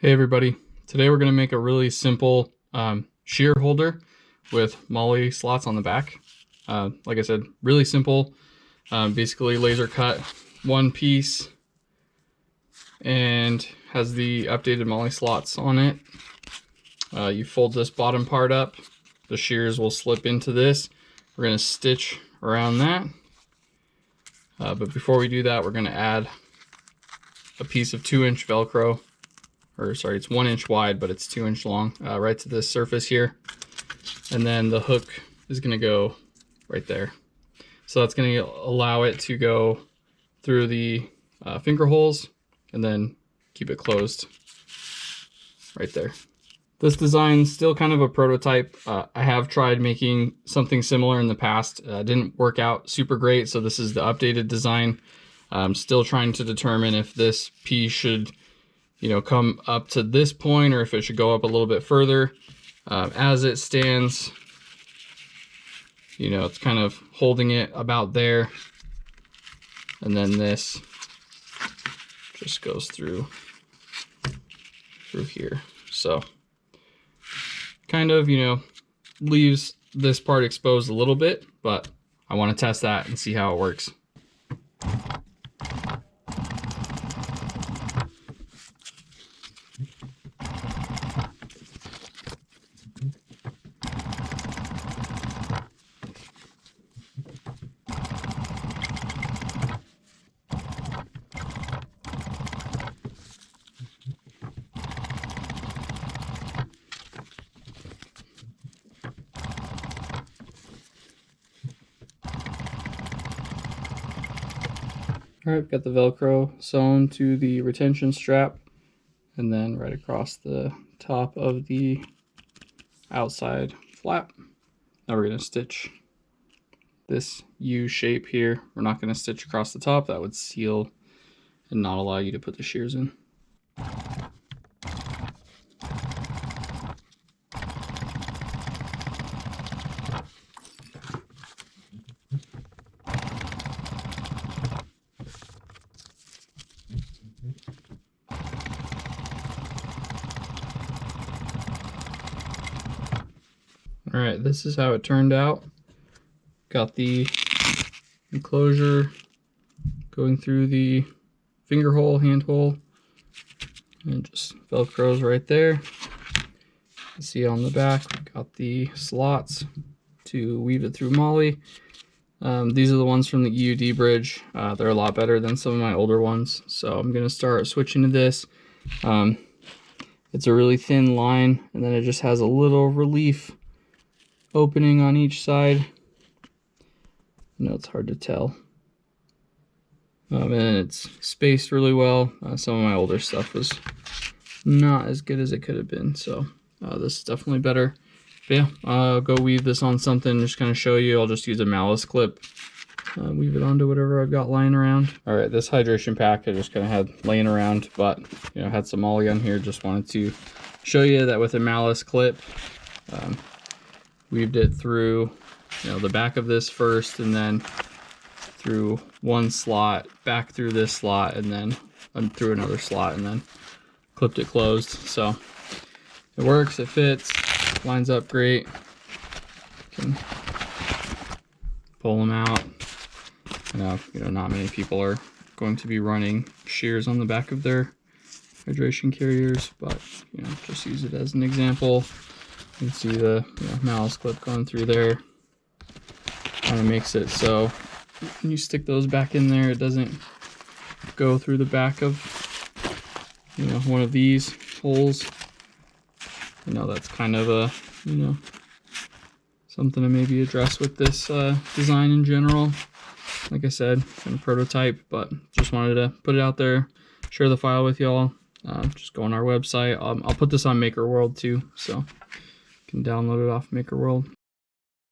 Hey everybody, today we're going to make a really simple shear holder with Molle slots on the back. Like I said, really simple, basically laser cut one piece and has the updated Molle slots on it. You fold this bottom part up, the shears will slip into this. We're going to stitch around that, but before we do that, we're going to add a piece of 2-inch Velcro. Or sorry, it's 1 inch wide, but it's 2 inch long, right to this surface here. And then the hook is gonna go right there. So that's gonna allow it to go through the finger holes and then keep it closed right there. This design's still kind of a prototype. I have tried making something similar in the past. Didn't work out super great, so this is the updated design. I'm still trying to determine if this piece should come up to this point or if it should go up a little bit further. As it stands, it's kind of holding it about there. And then this just goes through here. So kind of, leaves this part exposed a little bit, but I want to test that and see how it works. All right, got the Velcro sewn to the retention strap and then right across the top of the outside flap. Now we're going to stitch this U shape here. We're not going to stitch across the top. That would seal and not allow you to put the shears in. All right, this is how it turned out. Got the enclosure going through the finger hole, hand hole, and just Velcro's right there. You see on the back, we got the slots to weave it through Molle. These are the ones from the EUD bridge. They're a lot better than some of my older ones, so I'm gonna start switching to this. It's a really thin line, and then it just has a little relief opening on each side. It's hard to tell. And it's spaced really well. Some of my older stuff was not as good as it could have been, so this is definitely better. But yeah, I'll go weave this on something, just kind of show you. I'll just use a malice clip, weave it onto whatever I've got lying around. All right, this hydration pack I just kind of had laying around, but had some Molle on here. Just wanted to show you that with a malice clip, weaved it through the back of this first, and then through one slot, back through this slot, and then through another slot, and then clipped it closed. So it works, it fits, lines up great. Can pull them out. Not many people are going to be running shears on the back of their hydration carriers, but just use it as an example. You can see the malice clip going through there. Kind of makes it so when you stick those back in there, it doesn't go through the back of one of these holes. That's kind of a something to maybe address with this design in general. Like I said, kind of prototype, but just wanted to put it out there, share the file with y'all. Just go on our website. I'll put this on Makerworld too, so you can download it off Makerworld.